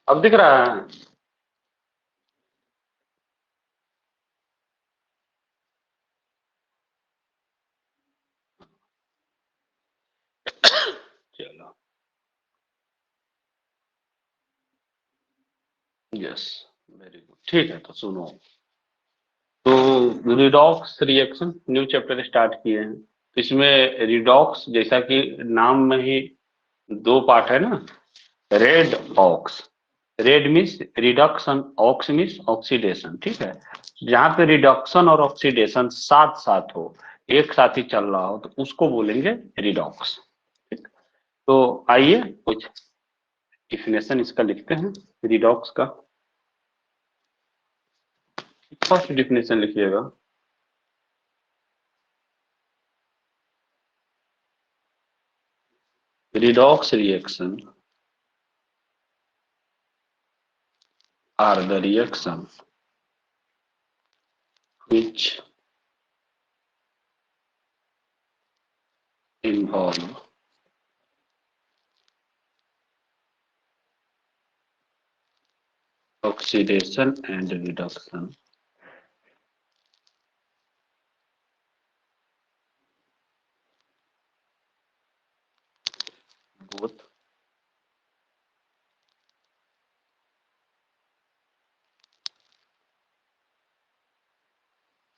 अब दिख रहा है? चलो, यस, वेरी गुड, ठीक है। तो सुनो, तो redox reaction new chapter start किए हैं। इसमें रिडॉक्स, जैसा कि नाम में ही दो पार्ट है ना, red ox. Red means reduction, ox means oxidation, ठीक है। जहां पे रिडक्शन और ऑक्सीडेशन साथ साथ हो, एक साथ ही चल रहा हो, तो उसको बोलेंगे रिडॉक्स। ठीक। तो आइए कुछ डिफिनेशन इसका लिखते हैं, रिडॉक्स का। फर्स्ट डिफिनेशन लिखिएगा। Redox reaction are the reaction which involve oxidation and reduction both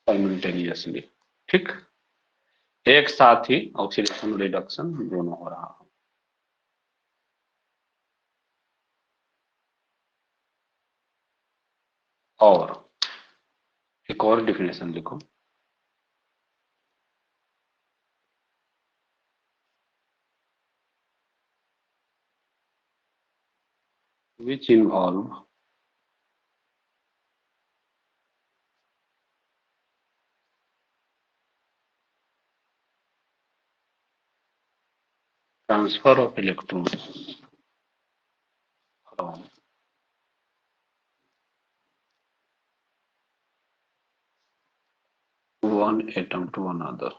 simultaneously। ठीक, एक साथ ही ऑक्सीडेशन रिडक्शन दोनों हो रहा हो। और एक और डिफिनेशन लिखो। which involve transfer of electrons from one atom to another।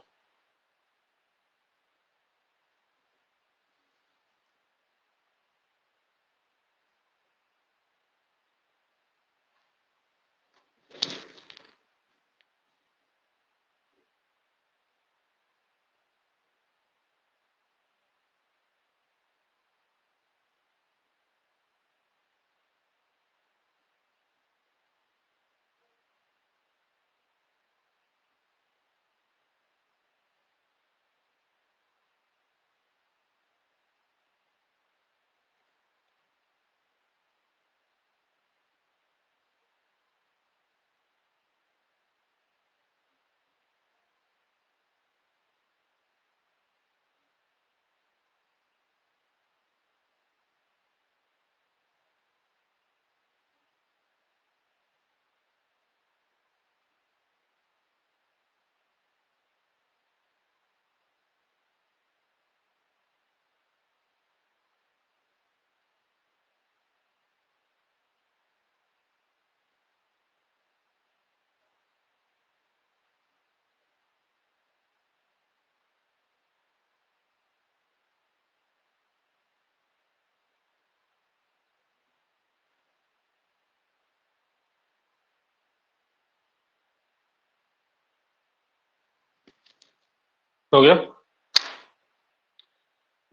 हो गया।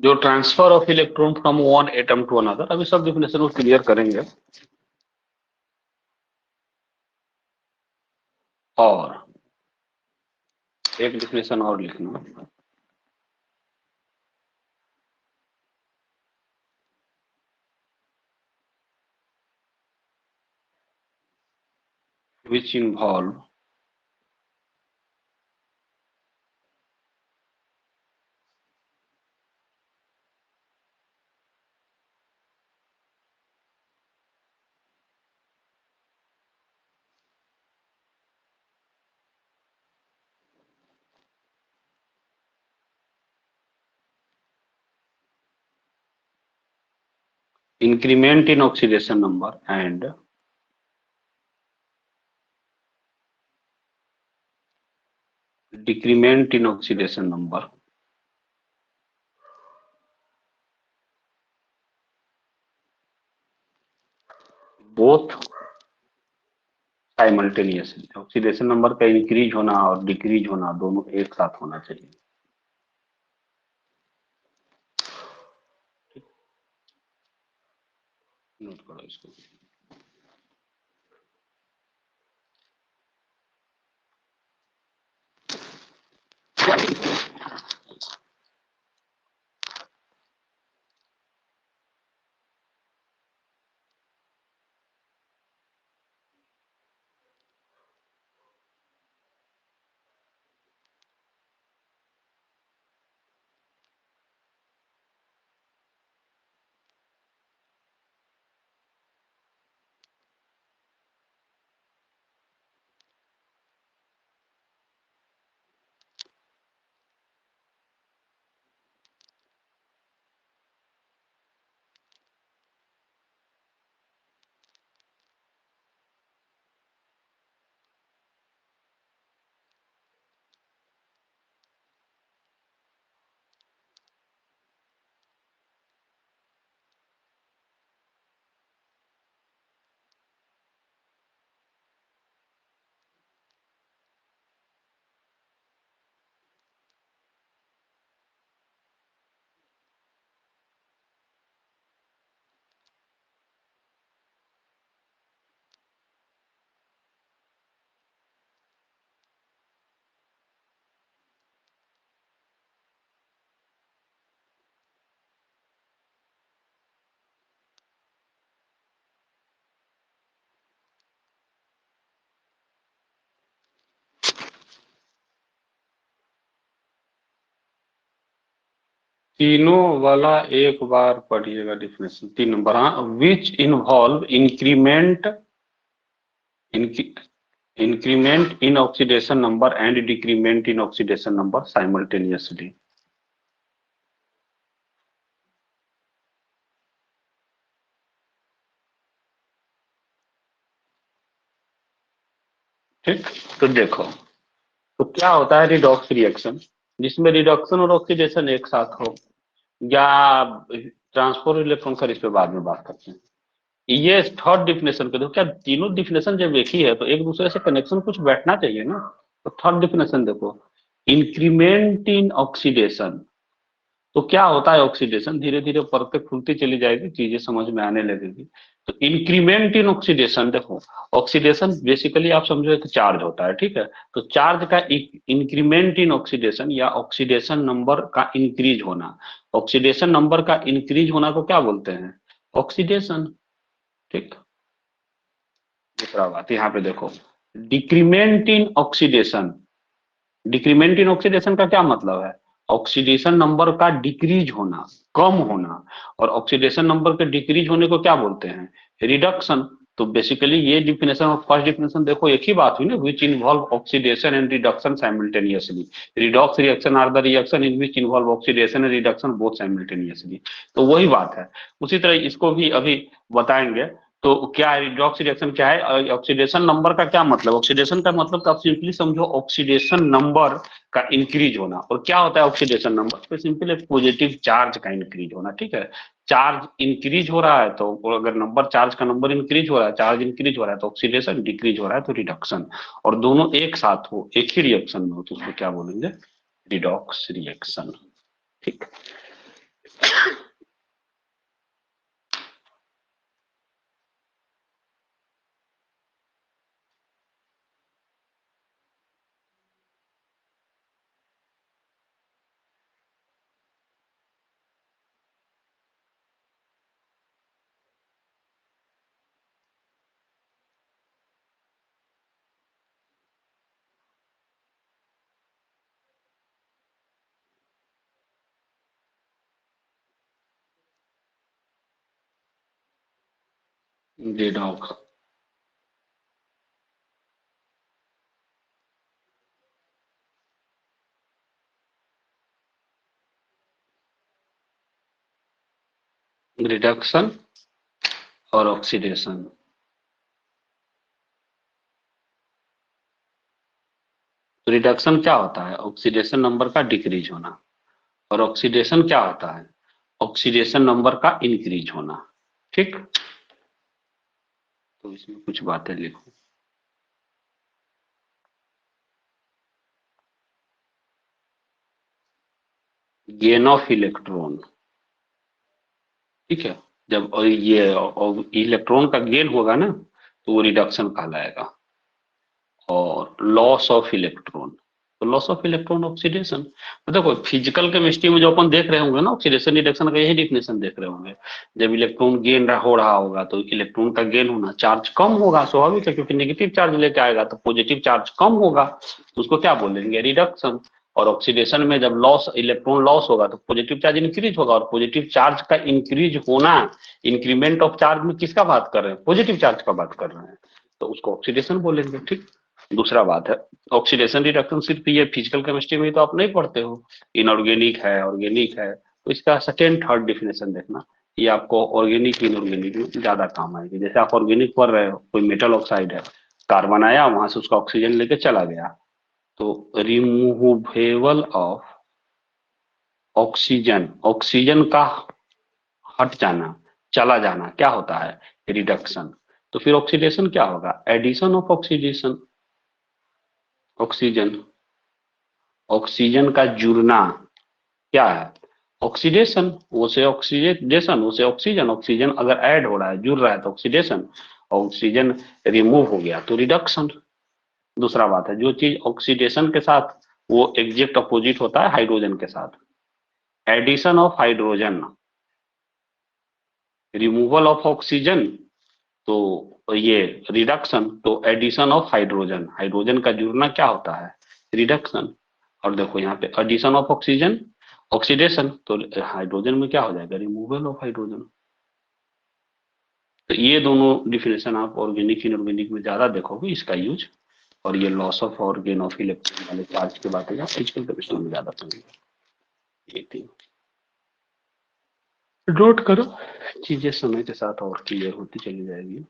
जो transfer of electron from one atom to another, अभी सब डिफिनेशन को क्लियर करेंगे। और एक डिफिनेशन और लिखना, which involve increment in oxidation number and decrement in oxidation number both simultaneously. Oxidation number का इंक्रीज होना और डिक्रीज होना दोनों एक साथ होना चाहिए। नोट करो इसको। तीनों वाला एक बार पढ़िएगा डिफिनेशन। 3 नंबर, हाँ। Which involve increment in oxidation number and decrement in oxidation number simultaneously. ठीक, तो देखो, तो क्या होता है रिडॉक्स रिएक्शन, जिसमें रिडक्शन और ऑक्सीडेशन एक साथ हो, या ट्रांसफर इलेक्ट्रॉन, सर इस पे बाद में बात करते हैं। ये थर्ड डिफिनेशन पे देखो, क्या तीनों डिफिनेशन जब एक ही है तो एक दूसरे से कनेक्शन कुछ बैठना चाहिए ना। तो थर्ड डिफिनेशन देखो, इंक्रीमेंट इन ऑक्सीडेशन। तो क्या होता है ऑक्सीडेशन, धीरे धीरे परतें खुलती चली जाएगी, चीजें समझ में आने लगेगी। तो इंक्रीमेंट इन ऑक्सीडेशन देखो, ऑक्सीडेशन बेसिकली आप समझो एक चार्ज होता है, ठीक है। तो चार्ज का इंक्रीमेंट इन ऑक्सीडेशन या ऑक्सीडेशन नंबर का इंक्रीज होना, ऑक्सीडेशन नंबर का इंक्रीज होना को क्या बोलते हैं, ऑक्सीडेशन। ठीक, दूसरा बात यहाँ पे देखो, decrement in oxidation. Decrement in oxidation का क्या मतलब है, ऑक्सीडेशन नंबर का डिक्रीज होना, कम होना। और ऑक्सीडेशन नंबर के डिक्रीज होने को क्या बोलते हैं, रिडक्शन। तो बेसिकली ये डिफिनेशन और फर्स्ट डिफिनेशन देखो एक ही बात हुई ना, which involve oxidation and reduction simultaneously. Redox reaction are the reaction in which involve oxidation and reduction both simultaneously. तो वही बात है। उसी तरह इसको भी अभी बताएंगे। तो क्या रिडॉक्स रिएक्शन क्या है, ऑक्सीडेशन नंबर का क्या मतलब, ऑक्सीडेशन का मतलब तो आप सिंपली समझो ऑक्सीडेशन नंबर का इंक्रीज होना। और क्या होता है ऑक्सीडेशन नंबर, तो सिंपल एक पॉजिटिव चार्ज का इंक्रीज होना। ठीक है, चार्ज इंक्रीज हो रहा है तो अगर नंबर, चार्ज का नंबर इंक्रीज हो रहा है, चार्ज इंक्रीज हो रहा है तो ऑक्सीडेशन, डिक्रीज हो रहा है तो रिडक्शन। और दोनों एक साथ हो, एक ही रिएक्शन में हो, तो उसको क्या बोलेंगे, रिडॉक्स रिएक्शन। ठीक, रिडॉक्स, रिडक्शन और ऑक्सीडेशन। तो रिडक्शन क्या होता है, ऑक्सीडेशन नंबर का डिक्रीज होना। और ऑक्सीडेशन क्या होता है, ऑक्सीडेशन नंबर का इंक्रीज होना। ठीक, तो इसमें कुछ बातें लिखो। गेन ऑफ इलेक्ट्रॉन, ठीक है। जब ये इलेक्ट्रॉन का गेन होगा ना तो वो रिडक्शन कहलाएगा। और लॉस ऑफ इलेक्ट्रॉन, तो लॉस ऑफ इलेक्ट्रॉन ऑक्सीडेशन। तो देखो फिजिकल केमिस्ट्री में जो अपन देख रहे होंगे ना, ऑक्सीडेशन रिडक्शन का यही डिफिनेशन देख रहे होंगे। जब इलेक्ट्रॉन गेन हो रहा होगा तो इलेक्ट्रॉन का गेन होना, चार्ज कम होगा, स्वाभाविक है, क्योंकि नेगेटिव चार्ज लेके आएगा तो पॉजिटिव चार्ज कम होगा, तो उसको क्या बोलेंगे, रिडक्शन। और ऑक्सीडेशन में जब लॉस, इलेक्ट्रॉन लॉस होगा तो पॉजिटिव चार्ज इंक्रीज होगा, और पॉजिटिव चार्ज का इंक्रीज होना, इंक्रीमेंट ऑफ चार्ज में किसका बात कर रहे हैं, पॉजिटिव चार्ज का बात कर रहे हैं, तो उसको ऑक्सीडेशन बोलेंगे, ठीक। दूसरा बात है, ऑक्सीडेशन रिडक्शन सिर्फ ये फिजिकल केमिस्ट्री में तो आप नहीं पढ़ते हो, इनऑर्गेनिक है, ऑर्गेनिक है, तो इसका सेकेंड थर्ड डिफिनेशन देखना, ये आपको ऑर्गेनिक इनऑर्गेनिक में ज्यादा काम आएगी। जैसे आप ऑर्गेनिक पढ़ रहे हो, कोई मेटल ऑक्साइड है, कार्बन आया वहां से उसका ऑक्सीजन लेके चला गया, तो रिमूवेबल ऑफ ऑक्सीजन, ऑक्सीजन का हट जाना, चला जाना, क्या होता है, रिडक्शन। तो फिर ऑक्सीडेशन क्या होगा, addition of oxidation, oxygen, oxygen का जुड़ना क्या है, ऑक्सीडेशन, वो से ऑक्सीडेशन, उसे ऑक्सीजन, ऑक्सीजन अगर ऐड हो रहा है, जुड़ रहा है तो ऑक्सीडेशन, ऑक्सीजन रिमूव हो गया तो रिडक्शन। दूसरा बात है, जो चीज ऑक्सीडेशन के साथ वो एग्जैक्ट अपोजिट होता है हाइड्रोजन के साथ, addition of hydrogen, removal of oxygen, तो ये रिडक्शन, तो एडिशन ऑफ हाइड्रोजन, हाइड्रोजन का जुड़ना क्या होता है, रिडक्शन। और देखो यहाँ पे एडिशन ऑफ ऑक्सीजन, ऑक्सीडेशन, तो हाइड्रोजन में क्या हो जाएगा, रिमूवल ऑफ हाइड्रोजन। तो ये दोनों डिफिनेशन आप ऑर्गेनिक इनऑर्गेनिक में ज्यादा देखोगे इसका यूज। और ये लॉस ऑफ और गेन ऑफ इलेक्ट्रॉन वाले चार्ज की बातें आप फिजिकल केमिस्ट्री में ज्यादा सुनेंगे। ये थी, नोट करो, चीजें समय के साथ और क्लियर होती चली जाएगी।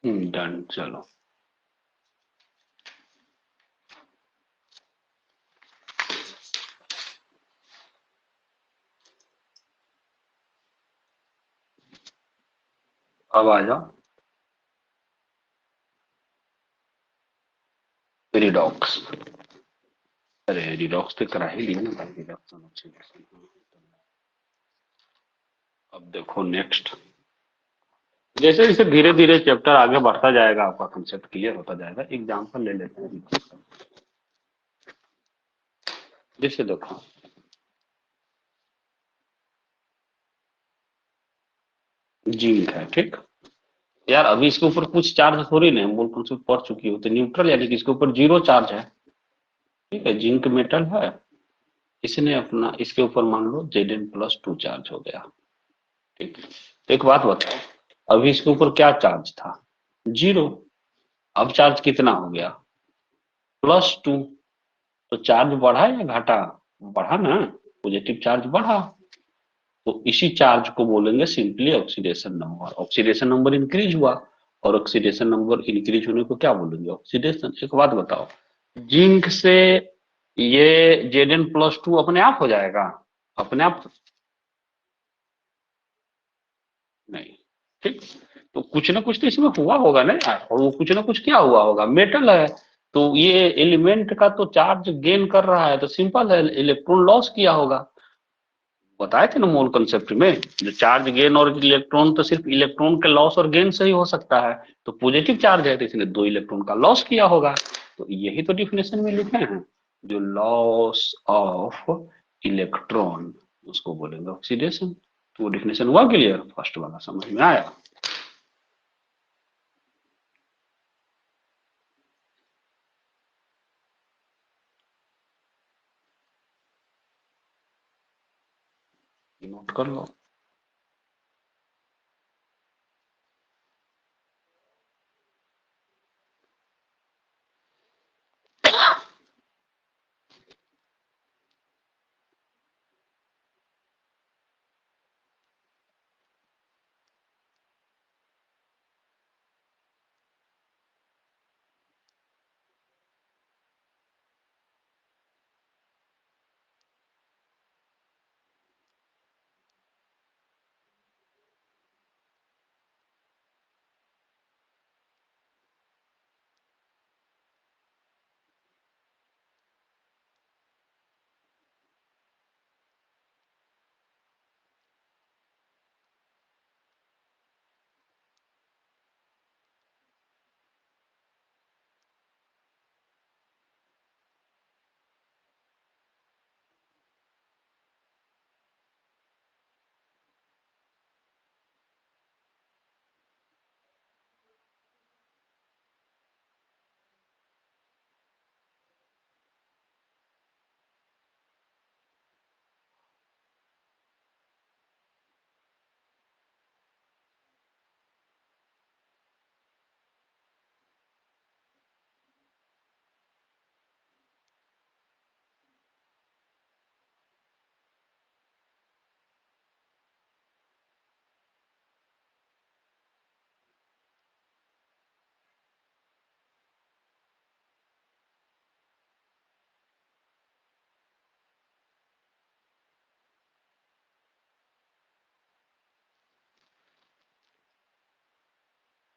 डन, चलो। अब आ जाओ रिडॉक्स। अरे रिडॉक्स तो करा ही लिया ना भाई, रिडक्शन ऑक्सीडेशन। अब देखो नेक्स्ट, जैसे जैसे धीरे धीरे चैप्टर आगे बढ़ता जाएगा आपका कंसेप्ट क्लियर होता जाएगा। एग्जांपल ले लेते हैं, जैसे देखो जिंक है, ठीक, यार अभी इसके ऊपर कुछ चार्ज थोड़ी नहीं, मूल कॉन्सेप्ट पढ़ चुकी हो, तो न्यूट्रल यानी कि इसके ऊपर जीरो चार्ज है। ठीक है, जिंक मेटल है, इसने अपना इसके ऊपर मान लो Zn+2 चार्ज हो गया। ठीक, तो एक बात बताओ, अभी इसके ऊपर क्या चार्ज था? जीरो। अब चार्ज कितना हो गया? +2। तो चार्ज बढ़ा या घटा? बढ़ा ना, पॉजिटिव चार्ज बढ़ा। तो इसी चार्ज को बोलेंगे simply oxidation number. Oxidation number increase हुआ, और ऑक्सीडेशन नंबर इंक्रीज होने को क्या बोलेंगे? ऑक्सीडेशन। एक बात बताओ, जिंक से ये Zn+2 अपने आप हो जाएगा? अपने आप नहीं। ठीक, तो कुछ ना कुछ तो इसमें हुआ होगा ना यार, और वो कुछ ना कुछ क्या हुआ होगा? मेटल है, तो ये एलिमेंट का तो चार्ज गेन कर रहा है, तो सिंपल है, इलेक्ट्रॉन लॉस किया होगा। बताए थे ना मोल कंसेप्ट में, जो चार्ज गेन और इलेक्ट्रॉन, तो सिर्फ इलेक्ट्रॉन के लॉस और गेन से ही हो सकता है। तो पॉजिटिव चार्ज है, तो इसने दो इलेक्ट्रॉन का लॉस किया होगा। तो यही तो डिफिनेशन में लिखे हैं, जो लॉस ऑफ इलेक्ट्रॉन, उसको बोलेंगे ऑक्सीडेशन। तो वो डिफिनेशन हुआ क्लियर? फर्स्ट वाला समझ में आया? नोट कर लो।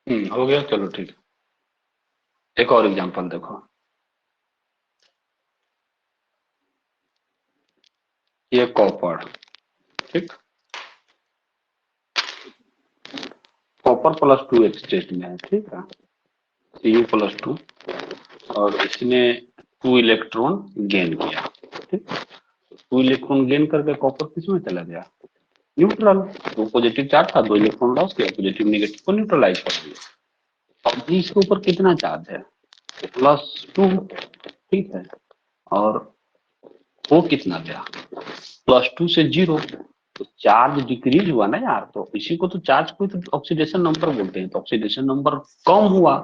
हो गया, चलो ठीक। एक और एग्जांपल देखो, ये कॉपर। ठीक, कॉपर +2 एक स्टेट में है, ठीक है, Cu+2, और इसने 2 इलेक्ट्रॉन गेन किया। ठीक, 2 इलेक्ट्रॉन गेन करके कॉपर किस में चला गया? न्यूट्रल। तो पॉजिटिव चार्ज था, 2 इलेक्ट्रॉन लॉस किया, पॉजिटिव नेगेटिव को न्यूट्रलाइज कर दिया। अब जी इसके ऊपर कितना चार्ज है? +2। ठीक है, और वो कितना गया? +2 से जीरो। तो चार्ज डिक्रीज हुआ ना यार, तो इसी को तो चार्ज को तो ऑक्सीडेशन नंबर बोलते हैं। तो ऑक्सीडेशन नंबर कम हुआ,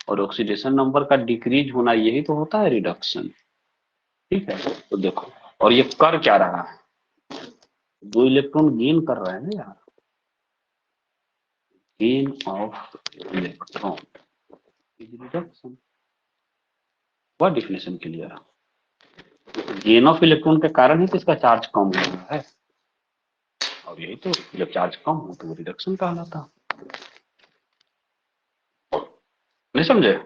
और ऑक्सीडेशन नंबर का डिक्रीज होना, यही तो होता है रिडक्शन। ठीक है, तो देखो, और ये कर क्या रहा है? 2 इलेक्ट्रॉन गेन कर रहा है ना यार, gain of electron is reduction. वह डिफिनेशन क्लियर है, गेन ऑफ इलेक्ट्रॉन के कारण ही तो इसका चार्ज कम हो रहा है, और यही तो, जब चार्ज कम हो तो वो रिडक्शन कहलाता। नहीं समझे?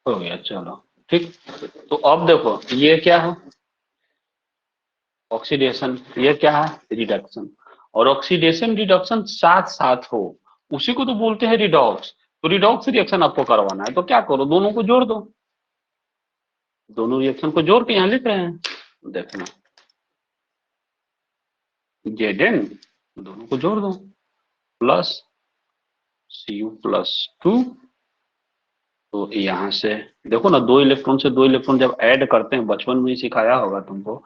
हो गया, चलो ठीक। तो अब देखो ये क्या है, ऑक्सीडेशन, ये क्या है, रिडक्शन। और ऑक्सीडेशन रिडक्शन साथ साथ हो, उसी को तो बोलते हैं रिडॉक्स। तो रिडॉक्स रिएक्शन आपको करवाना है तो क्या करो, दोनों को जोड़ दो, दोनों रिएक्शन को जोड़ के यहाँ लिख रहे हैं, देखना जेड एन, दोनों को जोड़ दो, प्लस Cu+2। तो यहाँ से देखो ना, दो इलेक्ट्रॉन से दो इलेक्ट्रॉन जब ऐड करते हैं, बचपन में ही सिखाया होगा तुमको,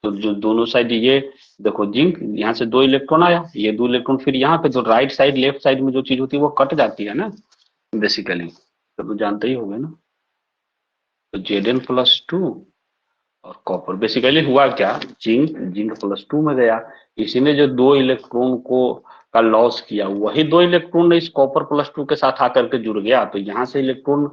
तो जो दोनों साइड ये देखो जिंक, यहाँ से दो इलेक्ट्रॉन आया, ये दो इलेक्ट्रॉन फिर यहाँ पे, तो राइट साइड लेफ्ट साइड में जो चीज होती है वो कट जाती है ना बेसिकली, तो जानते ही होगे ना। तो Zn+2 और कॉपर, बेसिकली हुआ क्या, जिंक जिंक+2 में गया, इसी ने जो दो इलेक्ट्रॉन को का लॉस किया, वही दो इलेक्ट्रॉन इस कॉपर+2 के साथ आकर के जुड़ गया, तो यहाँ से इलेक्ट्रॉन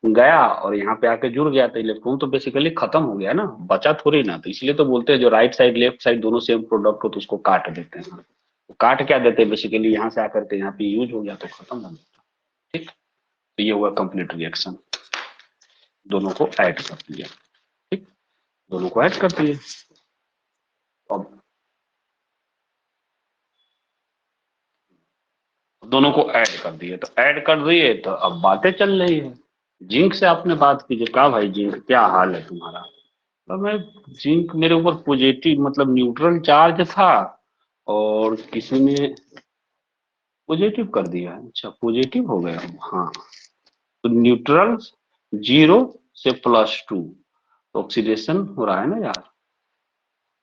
गया और यहाँ पे आके जुड़ गया, तो इलेक्ट्रॉन तो बेसिकली खत्म हो गया ना, बचा थोड़ी ना। तो इसलिए तो बोलते हैं जो राइट साइड लेफ्ट साइड दोनों सेम प्रोडक्ट हो तो उसको काट देते हैं। तो काट क्या देते हैं, बेसिकली यहाँ से आकर के यहाँ पे यूज हो गया तो खत्म हो गया। ठीक, तो ये हुआ कंप्लीट रिएक्शन, दोनों को ऐड कर दिया। ठीक, दोनों को ऐड कर दिए। अब दोनों को ऐड कर दिए, तो ऐड कर दिए तो अब बातें चल रही है। जिंक से आपने बात की, कहा भाई जिंक क्या हाल है तुम्हारा, तो मैं जिंक मेरे ऊपर पॉजिटिव मतलब न्यूट्रल चार्ज था और किसी ने पॉजिटिव कर दिया है। अच्छा पॉजिटिव हो गया, हाँ। तो न्यूट्रल 0 से +2, तो ऑक्सीडेशन हो रहा है ना यार,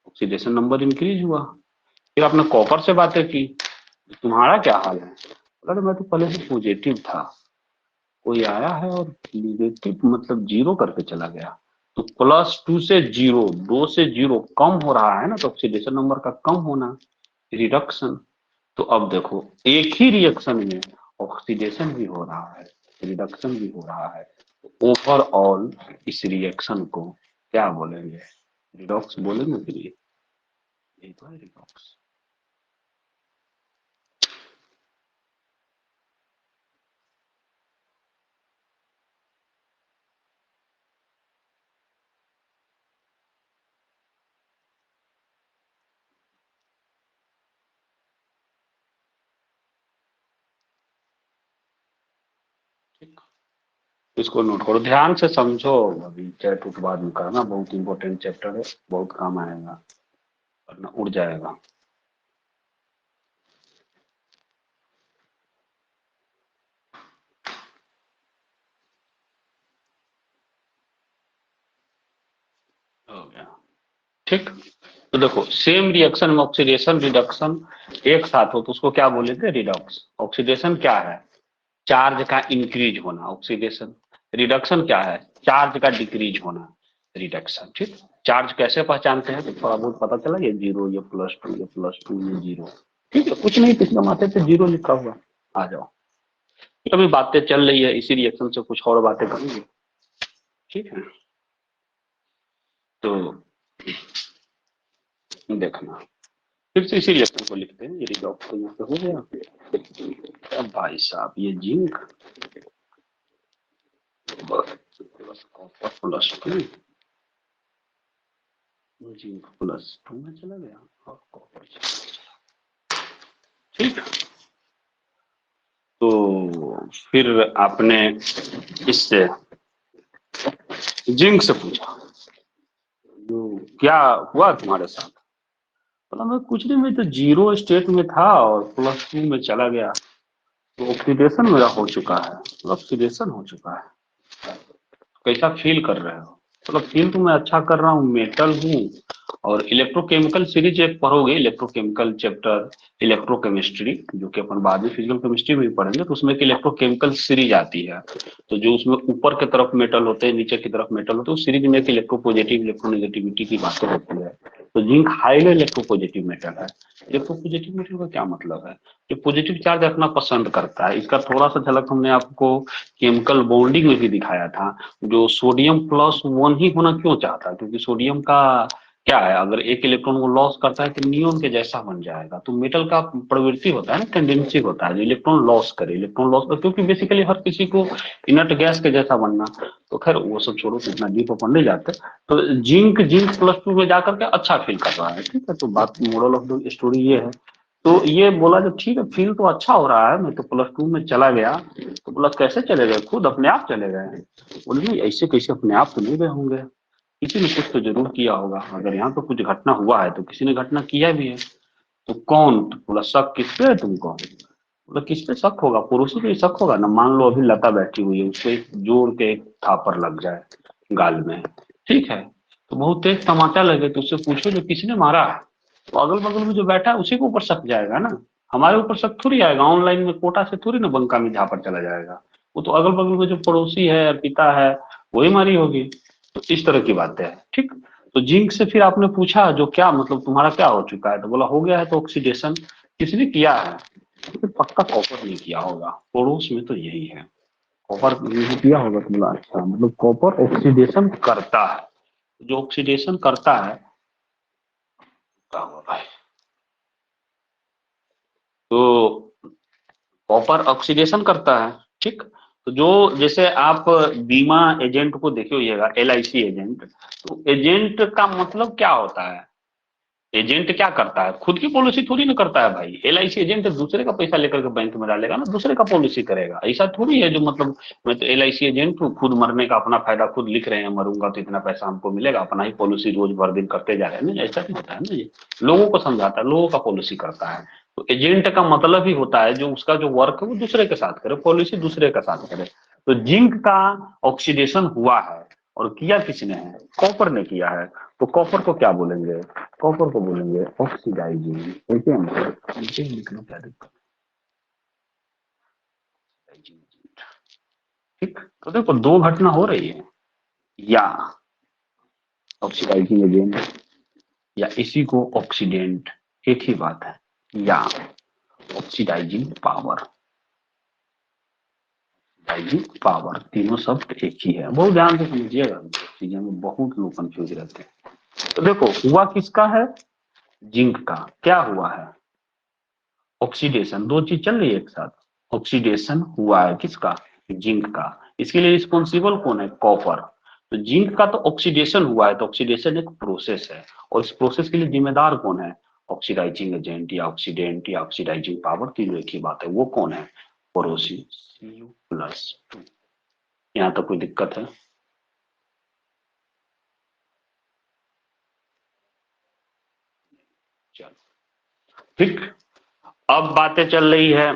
ऑक्सीडेशन नंबर इंक्रीज हुआ। फिर आपने कॉपर से बातें की, तुम्हारा क्या हाल है, अरे मैं तो पहले से पॉजिटिव था, कोई आया है और निगेटिव मतलब 0 करके चला गया। तो +2 से 0, 2 से 0 कम हो रहा है ना, तो ऑक्सीडेशन नंबर का कम होना, रिडक्शन। तो अब देखो एक ही रिएक्शन में ऑक्सीडेशन भी हो रहा है, रिडक्शन भी हो रहा है, तो ओवरऑल इस रिएक्शन को क्या बोलेंगे, रिडॉक्स बोलेंगे। फिर ये तो है रिडॉक्स। ठीक, इसको नोट करो, ध्यान से समझो, अभी चैट उठ बाद में करना, बहुत इंपॉर्टेंट चैप्टर है, बहुत काम आएगा, वरना उड़ जाएगा। हो गया, ठीक। तो देखो सेम रिएक्शन में ऑक्सीडेशन रिडक्शन एक साथ हो तो उसको क्या बोलेंगे, रिडॉक्स। ऑक्सीडेशन क्या है, चार्ज का इंक्रीज होना, ऑक्सीडेशन। रिडक्शन क्या है, चार्ज का डिक्रीज होना, रिडक्शन। ठीक, चार्ज कैसे पहचानते हैं, तो थोड़ा बहुत पता चला, ये 0, ये +2, ये +2, ये 0। ठीक है, कुछ नहीं, पिछले माथे पे 0 लिखा हुआ, आ जाओ। अभी बातें चल रही है, इसी रिएक्शन से कुछ और बातें करेंगे। ठीक है, तो देखना फिर से इसी रिएक्शन को लिखते हैं, ये रिडॉक्स तो यहाँ पे हो गया। अब भाई साहब ये जिंक कॉपर+2, जिंक+2 में चला गया और कॉपर। ठीक, तो फिर आपने इससे जिंक से पूछा जो क्या हुआ तुम्हारे साथ, बोला मैं कुछ नहीं, मैं तो 0 स्टेट में था और +2 में चला गया, तो ऑक्सीडेशन मेरा हो चुका है, ऑक्सीडेशन हो चुका है। कैसा फील कर रहे हो, मतलब फील तो मैं अच्छा कर रहा हूँ, मेटल हूँ। और इलेक्ट्रोकेमिकल सीरीज एक पढ़ोगे, इलेक्ट्रोकेमिकल चैप्टर, इलेक्ट्रोकेमिस्ट्री, जो कि अपन बाद में फिजिकल केमिस्ट्री में भी पढ़ेंगे, तो उसमें एक इलेक्ट्रोकेमिकल सीरीज आती है। तो जो उसमें ऊपर की तरफ मेटल होते हैं, नीचे की तरफ मेटल होते हैं, उस सीरीज में एक इलेक्ट्रोपॉजिटिव इलेक्ट्रोनेगेटिविटी की बातें होती है। तो जिंक हाईली इलेक्ट्रोपॉजिटिव मेटल है। इलेक्ट्रोपॉजिटिव मेटल का क्या मतलब है, जो पॉजिटिव चार्ज रखना पसंद करता है। इसका थोड़ा सा झलक हमने आपको केमिकल बॉन्डिंग में भी दिखाया था। जो सोडियम +1 ही होना क्यों चाहता है, क्योंकि सोडियम का क्या है, अगर एक इलेक्ट्रॉन को लॉस करता है तो नियोन के जैसा बन जाएगा। तो मेटल का प्रवृत्ति होता है ना, टेंडेंसी होता है जो इलेक्ट्रॉन लॉस करे, इलेक्ट्रॉन लॉस करे, क्योंकि बेसिकली हर किसी को इनर्ट गैस के जैसा बनना। तो खैर वो सब छोड़ो, तो इतना डीप अपन नहीं जाते। तो जिंक जिंक +2 में जाकर के अच्छा फील कर रहा है, ठीक है। तो बात मोरल ऑफ द स्टोरी ये है। तो ये बोला जो ठीक है फील तो अच्छा हो रहा है, मैं तो +2 में चला गया। तो बोला कैसे चले गए, खुद अपने आप चले गए। बोले नहीं, ऐसे कैसे अपने आप तो नहीं गए होंगे, किसी ने कुछ तो जरूर किया होगा। अगर यहाँ पे कुछ घटना हुआ है तो किसी ने घटना किया भी है। तो कौन, तो बोला शक किस पे है तुमको। बोला किस पे शक होगा, पड़ोसी पे शक होगा ना। मान लो अभी लता बैठी हुई है, उसको एक जोर के एक थापर लग जाए गाल में, ठीक है। तो बहुत तेज टमाटर लगे तो उससे पूछो जो किसने मारा है, तो अगल बगल में जो बैठा है उसी के ऊपर शक जाएगा ना। हमारे ऊपर शक थोड़ी आएगा, ऑनलाइन में कोटा से थोड़ी ना बंका में झापड़ चला जाएगा। वो तो अगल बगल में जो पड़ोसी है, अर्पिता है, वही मारी होगी। तो इस तरह की बातें है, ठीक। तो जिंक से फिर आपने पूछा जो क्या मतलब तुम्हारा क्या हो चुका है, तो बोला हो गया है तो ऑक्सीडेशन किसने किया है। तो पक्का कॉपर नहीं किया होगा, पड़ोस में तो यही है। कॉपर नहीं किया होगा तो बोला अच्छा, मतलब कॉपर ऑक्सीडेशन करता है। जो ऑक्सीडेशन करता है क्या होता है, तो कॉपर ऑक्सीडेशन करता है, ठीक। तो जो जैसे आप बीमा एजेंट को देखिएगा, LIC एजेंट, तो एजेंट का मतलब क्या होता है, एजेंट क्या करता है, खुद की पॉलिसी थोड़ी ना करता है भाई। LIC एजेंट दूसरे का पैसा लेकर के बैंक में डालेगा ना, दूसरे का पॉलिसी करेगा। ऐसा थोड़ी है जो मतलब मैं तो LIC एजेंट हूँ, खुद मरने का अपना फायदा खुद लिख रहे हैं, मरूंगा तो इतना पैसा हमको मिलेगा, अपना ही पॉलिसी रोज भर दिन करते जा रहे हैं ना, ऐसा नहीं होता है ना। ये लोगों को समझाता है, लोगों का पॉलिसी करता है। तो एजेंट का मतलब ही होता है जो उसका जो वर्क है वो दूसरे के साथ करे, पॉलिसी दूसरे के साथ करे। तो जिंक का ऑक्सीडेशन हुआ है और किया किसने है, कॉपर ने किया है। तो कॉपर को क्या बोलेंगे, कॉपर को बोलेंगे ऑक्सीडाइजिंग। ऐसे हम नीचे लिखना क्या दिक्कत, ठीक। तो देखो दो घटना हो रही है, या ऑक्सीडाइजिंग एजेंट या इसी को ऑक्सीडेंट, एक ही बात है। या ऑक्सीडाइजिंग पावर, ऑक्सीडाइजिंग पावर, तीनों शब्द एक ही है। बहुत ध्यान से समझिएगा, चीजें में बहुत लोग कंफ्यूज रहते हैं। तो देखो हुआ किसका है, जिंक का। क्या हुआ है, ऑक्सीडेशन, दो चीज चल रही है एक साथ। ऑक्सीडेशन हुआ है किसका, जिंक का। इसके लिए रिस्पॉन्सिबल कौन है, कॉपर। तो जिंक का तो ऑक्सीडेशन हुआ है, तो ऑक्सीडेशन एक प्रोसेस है, और इस प्रोसेस के लिए जिम्मेदार कौन है, ऑक्सीडाइजिंग एजेंट या ऑक्सीडेंट या ऑक्सीडाइजिंग पावर, तीनों एक ही बात है। वो कौन है, पड़ोसी Cu+2। यहाँ तक कोई दिक्कत है, चलो ठीक। अब बातें चल रही है,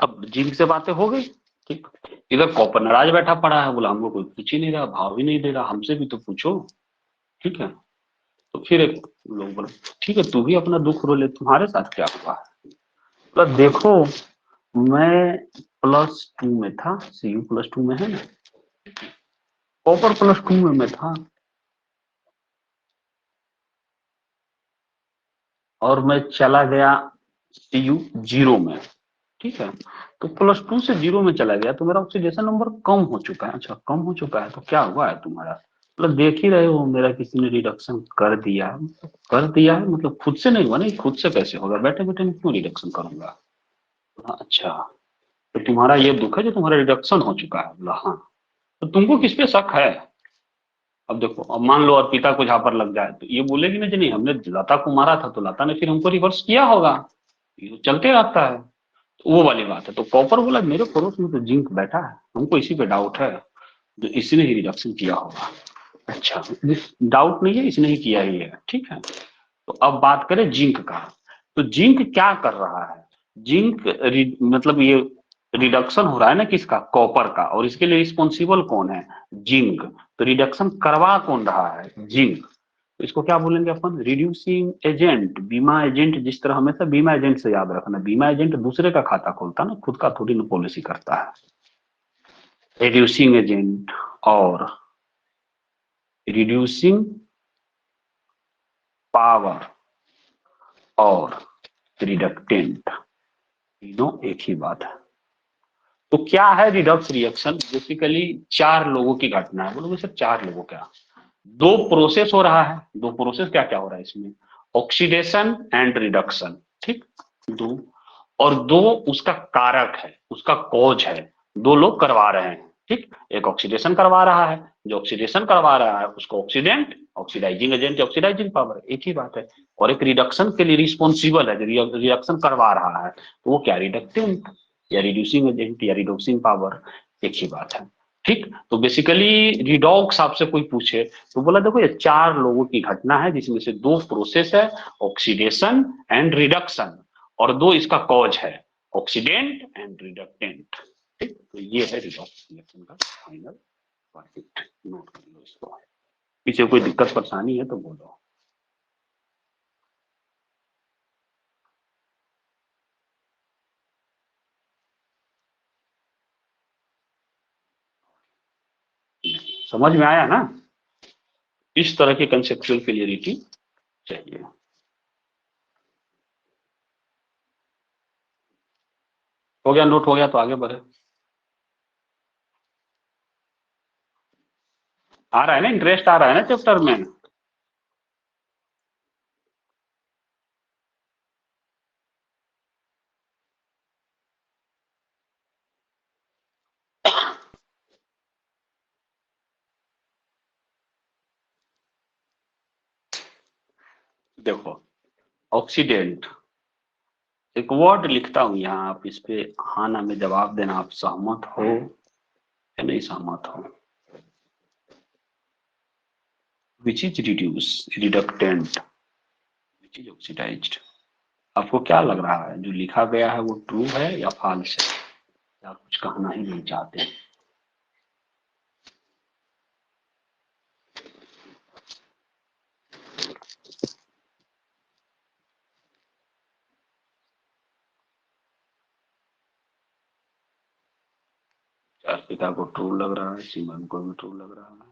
अब जिंक से बातें हो गई, ठीक। इधर कॉपर नाराज बैठा पड़ा है, बोला हमको कोई पूछ ही नहीं रहा, भाव ही नहीं दे रहा, हमसे भी तो पूछो, ठीक है। तो फिर एक लोग बोले ठीक है तू भी अपना दुख रो ले, तुम्हारे साथ क्या हुआ है। तो देखो मैं +2 में था, Cu+2 में है ना, कॉपर +2 में मैं था, और मैं चला गया Cu 0 में, ठीक है। तो +2 से 0 में चला गया तो मेरा ऑक्सीडेशन नंबर कम हो चुका है। अच्छा कम हो चुका है तो क्या हुआ है तुम्हारा, मतलब देख ही रहे हो मेरा किसी ने रिडक्शन कर दिया है, कर दिया है मतलब खुद से नहीं हुआ, नहीं खुद से कैसे होगा, बैठे बैठे मैं क्यों रिडक्शन करूंगा। हाँ, अच्छा तो तुम्हारा ये दुख है जो तुम्हारा रिडक्शन हो चुका है, बोला हाँ। तो तुमको किस पे शक है। अब देखो, अब मान लो अर्पिता को झापर लग जाए तो ये बोलेगी ना जी नहीं हमने लता को मारा था तो लता ने फिर हमको रिवर्स किया होगा, ये तो चलते रहता है। तो वो वाली बात है। तो कॉपर बोला मेरे पड़ोस में तो जिंक बैठा है, हमको इसी पे डाउट है, जो इसी ने ही रिडक्शन किया होगा। अच्छा डाउट नहीं है, इसने ही किया ही है, ठीक है। तो अब बात करें जिंक का। तो जिंक क्या कर रहा है, जिंक मतलब ये रिडक्शन हो रहा है ना किसका, कॉपर का, और इसके लिए रिस्पॉन्सिबल कौन है, जिंक। तो रिडक्शन करवा कौन रहा है, जिंक। तो इसको क्या बोलेंगे अपन, रिड्यूसिंग एजेंट, बीमा एजेंट। जिस तरह हमेशा बीमा एजेंट से याद रखना, बीमा एजेंट दूसरे का खाता खोलता है ना, खुद का थोड़ी ना पॉलिसी करता है। रिड्यूसिंग एजेंट और रिड्यूसिंग पावर और रिडक्टेंट, तीनों एक ही बात है। तो क्या है रिडक्स रिएक्शन, बेसिकली 4 लोगों की घटना है। बोलोगे सर 4 लोगों क्या, दो प्रोसेस हो रहा है, दो प्रोसेस क्या क्या हो रहा है इसमें, ऑक्सीडेशन एंड रिडक्शन, ठीक, दो, और दो उसका कारक है, उसका कॉज है, दो लोग करवा रहे हैं, ठीक, एक ऑक्सीडेशन करवा रहा है, जो ऑक्सीडेशन करवा रहा है उसको oxidant, oxidising agent, oxidising power, एक ही बात है, और एक रिडक्शन के लिए रिस्पॉन्सिबल है, जो रिडक्शन करवा रहा है, तो वो क्या, रिडक्टेंट या रिड्यूसिंग एजेंट या रिड्यूसिंग पावर, एक ही बात है, ठीक। तो बेसिकली रिडॉक्स आपसे कोई पूछे तो बोला देखो ये चार लोगों की घटना है जिसमें से दो प्रोसेस है, ऑक्सीडेशन एंड रिडक्शन, और दो इसका कॉज है, ऑक्सीडेंट एंड रिडक्टेंट, ठीक। तो ये है रिडॉक्स रिएक्शन का फाइनल वर्डिक्ट, नोट कर लो इसको, पीछे कोई दिक्कत परेशानी है तो बोलो। समझ में आया ना, इस तरह की कंसेप्चुअल क्लियरिटी चाहिए। हो गया, नोट हो गया तो आगे बढ़े। आ रहा है ना, इंटरेस्ट आ रहा है ना चैप्टर में। देखो, ऑक्सीडेंट, एक वर्ड लिखता हूं यहाँ, आप इस पे हाँ ना में जवाब देना, आप सहमत हो या नहीं सहमत हो। Which is reduce, reductant, which is oxidised. आपको क्या लग रहा है जो लिखा गया है वो ट्रू है या फॉल्स है, या कुछ कहना ही नहीं चाहते हैं। अर्पिता को ट्रू लग रहा है, सिमरन को भी ट्रू लग रहा है।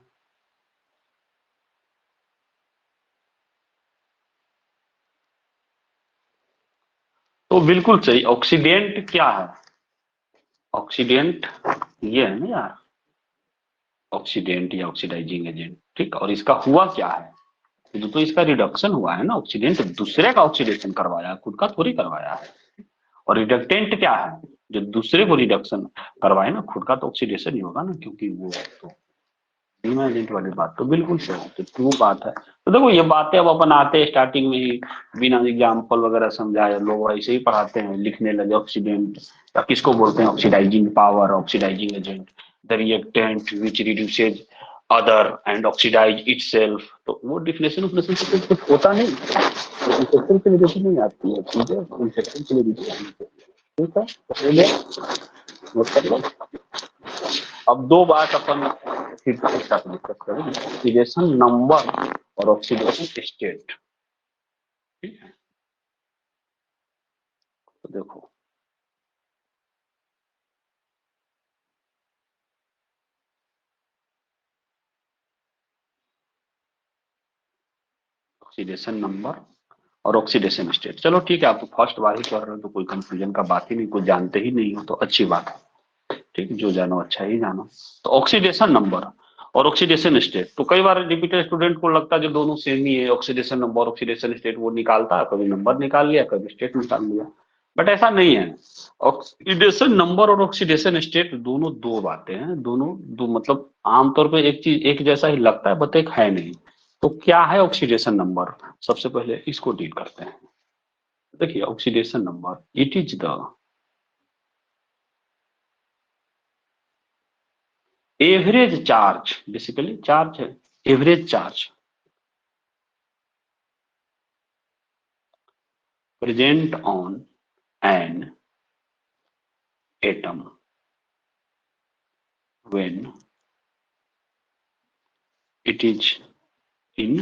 तो बिल्कुल सही, ऑक्सीडेंट क्या है, ऑक्सीडेंट ये है ना यार, ऑक्सीडेंट या ऑक्सीडाइजिंग एजेंट, ठीक, और इसका हुआ क्या है, तो इसका रिडक्शन हुआ है ना, ऑक्सीडेंट दूसरे का ऑक्सीडेशन करवाया, खुद का थोड़ी करवाया है। और रिडक्टेंट क्या है, जो दूसरे को रिडक्शन करवाए ना, खुद का तो ऑक्सीडेशन ही होगा ना, क्योंकि वो तो इमेजेंट वाली बात तो बिल्कुल सही है, तो ट्रू बात है। तो देखो ये बातें अब अपन आते हैं स्टार्टिंग में ही बिना एग्जाम्पल वगैरह समझाए, लोग ऐसे ही पढ़ाते हैं, लिखने लगे ऑक्सीडेंट या किसको बोलते हैं oxidising power, oxidising agent, the reactant which reduces other and oxidise itself, तो वो डिफिनेशन उफिनेशन से कुछ होता नहीं, कंसेप्चुअल क्लैरिटी नहीं आती है, चीजें कंसेप्चुअल क्लैरिटी आनी चाहिए, ठीक है, तो हो गया, नोट कर लो। अब दो बात अपन फिर से एक साथ डिस्कस करेंगे, ऑक्सीडेशन नंबर और ऑक्सीडेशन स्टेट, ठीक है। तो देखो, ऑक्सीडेशन नंबर और ऑक्सीडेशन स्टेट, चलो ठीक है, आप तो फर्स्ट बार ही कर रहे हो तो कोई कंफ्यूजन का बात ही नहीं, कुछ जानते ही नहीं हो तो अच्छी बात है, ठीक है, जो जानो अच्छा ही जानो। तो ऑक्सीडेशन नंबर और ऑक्सीडेशन स्टेट, तो कई बार रिपीटेड स्टूडेंट को लगता है जो दोनों सेम ही है, ऑक्सीडेशन नंबर ऑक्सीडेशन स्टेट, वो निकालता है, कभी नंबर निकाल लिया कभी स्टेट निकाल लिया, बट ऐसा नहीं है। ऑक्सीडेशन नंबर और ऑक्सीडेशन स्टेट दोनों दो बातें हैं, दोनों दो मतलब आमतौर पे एक चीज एक जैसा ही लगता है, बट एक है नहीं। तो क्या है ऑक्सीडेशन नंबर, सबसे पहले इसको डील करते हैं। देखिए oxidation number, it is the average charge, basically charge है, average charge present on an atom when it is in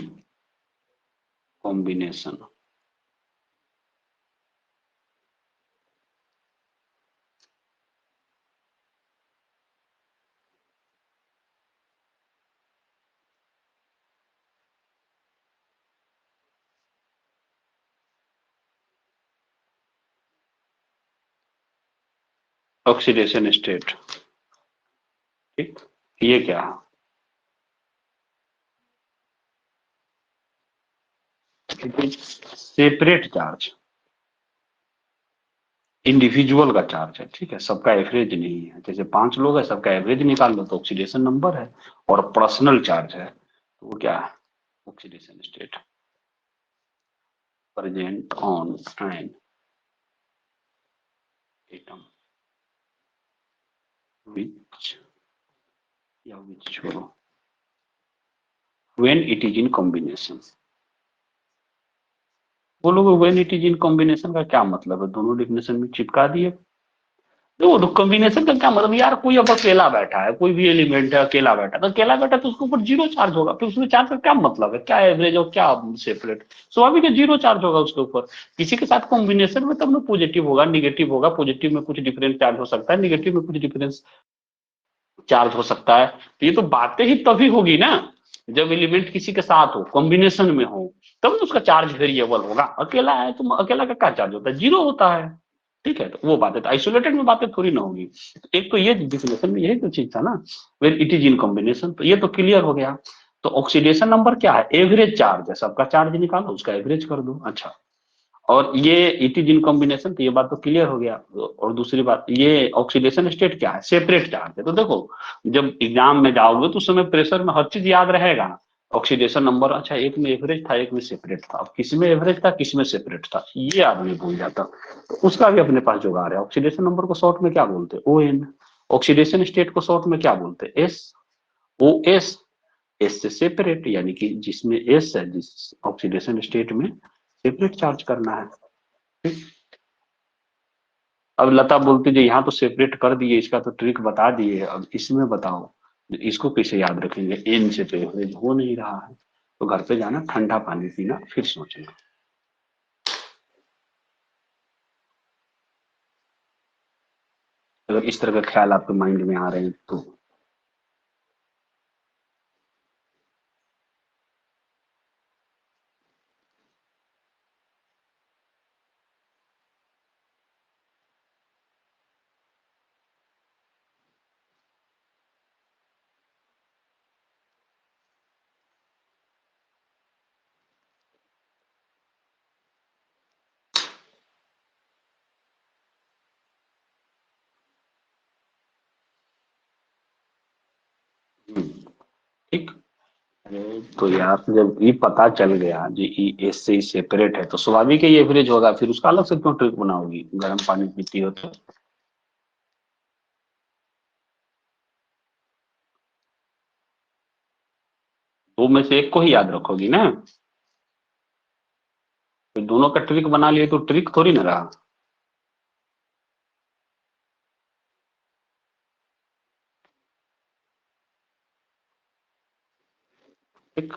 combination. Oxidation state, ठीक, ये क्या है, it is separate charge, individual का चार्ज है, ठीक है, सबका एवरेज नहीं है। जैसे 5 लोग है, सबका एवरेज निकाल लो तो ऑक्सीडेशन नंबर है, और पर्सनल चार्ज है तो वो क्या है, oxidation state present on an atom which, या विच छोड़ो, when it is in combination. बोलोगे when it is in combination का क्या मतलब है, दोनों डिफिनेशन में चिपका दिए। तो कॉम्बिनेशन का क्या मतलब, यार कोई अब अकेला बैठा है, कोई भी एलिमेंट है अकेला बैठा, तो अकेला बैठा तो उसके ऊपर जीरो चार्ज होगा, फिर उसमें चार्ज का क्या मतलब है, क्या एवरेज और क्या सेपरेट, स्वाभाविक है जीरो चार्ज होगा उसके ऊपर। किसी के साथ कॉम्बिनेशन में तब ना पॉजिटिव होगा निगेटिव होगा, पॉजिटिव में कुछ डिफरेंस चार्ज हो सकता है, निगेटिव में कुछ डिफरेंस चार्ज हो सकता है। तो ये तो बातें ही तभी होगी ना जब एलिमेंट किसी के साथ हो, कॉम्बिनेशन में हो, तब तो उसका चार्ज वेरिएबल होगा। अकेला है तो अकेला का क्या चार्ज होता है, जीरो होता है, ठीक है। तो वो बातें तो आइसोलेटेड में बातें थोड़ी ना होगी। एक तो ये डिफिनेशन में यही तो चीज था ना, when it is in combination, तो ये तो क्लियर हो गया। तो ऑक्सीडेशन नंबर क्या है, एवरेज चार्ज है, सबका चार्ज निकालो उसका एवरेज कर दो। अच्छा, और ये इट इज इन कॉम्बिनेशन, तो ये बात तो क्लियर हो गया। और दूसरी बात, ये ऑक्सीडेशन स्टेट क्या है, सेपरेट चार्ज है। तो देखो जब एग्जाम में जाओगे तो उस समय प्रेशर में हर चीज याद रहेगा। ऑक्सीडेशन नंबर, अच्छा एक में एवरेज था एक में सेपरेट था, अब किस में एवरेज था किस में सेपरेट था, ये आदमी भूल जाता। तो उसका भी अपने पास जुगाड़ है। ऑक्सीडेशन नंबर को शॉर्ट में क्या बोलते हैं, ON। ऑक्सीडेशन स्टेट को शॉर्ट में क्या बोलते हैं, SOS। एस से सेपरेट, यानी कि जिसमें एस है, जिस ऑक्सीडेशन स्टेट में सेपरेट चार्ज करना है, ठीक। अब लता बोलती जो यहाँ तो सेपरेट कर दिए, इसका तो ट्रिक बता दिए, अब इसमें बताओ इसको कैसे याद रखेंगे, एन से तो एवरेज हो नहीं रहा है। तो घर पे जाना, ठंडा पानी पीना, फिर सोचना। अगर इस तरह का ख्याल आपके माइंड में आ रहे हैं तो ठीक। अरे तो यार जब ये पता चल गया जी ई एस से सेपरेट है, तो स्वाभाविक है ये एवरेज होगा, फिर उसका अलग से क्यों ट्रिक बनाओगी, गर्म पानी पीती हो तो। दो में से एक को ही याद रखोगी ना, तो दोनों का ट्रिक बना लिए तो ट्रिक थोड़ी ना रहा। ठीक।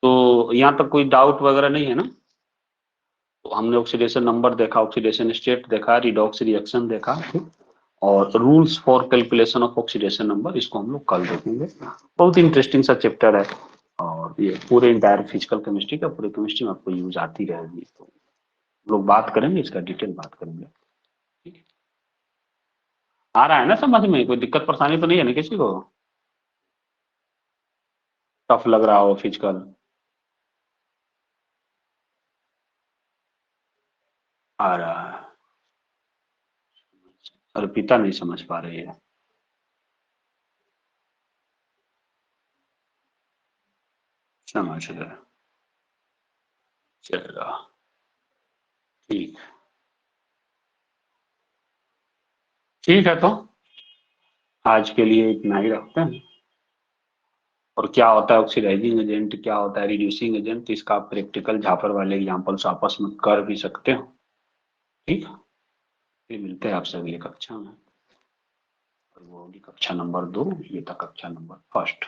तो यहाँ तक कोई डाउट वगैरह नहीं है ना। तो हमने ऑक्सीडेशन नंबर देखा, ऑक्सीडेशन स्टेट देखा, रिडॉक्स रिएक्शन देखा, ठीक। और rules for calculation of oxidation number, इसको हम लोग कल देखेंगे। बहुत इंटरेस्टिंग सा चैप्टर है, और ये पूरे इंटायर फिजिकल केमिस्ट्री का, पूरे केमिस्ट्री में आपको यूज आती रहेगी। तो लोग बात करेंगे, इसका डिटेल बात करेंगे, ठीक है। आ रहा है ना समझ में, कोई दिक्कत परेशानी तो नहीं है ना किसी को, टफ लग रहा हो फिजिकल। आ रहा है, अर्पिता नहीं समझ पा रही है। समझ गया, चलेगा, ठीक। ठीक है, तो आज के लिए इतना ही रखते हैं। और क्या होता है ऑक्सीडाइजिंग एजेंट, क्या होता है रिड्यूसिंग एजेंट, इसका आप प्रैक्टिकल झापर वाले एग्जांपल्स आपस में कर भी सकते हो, ठीक। फिर मिलते हैं आपसे अगली कक्षा में, और वो होगी कक्षा नंबर 2, ये था कक्षा नंबर फर्स्ट।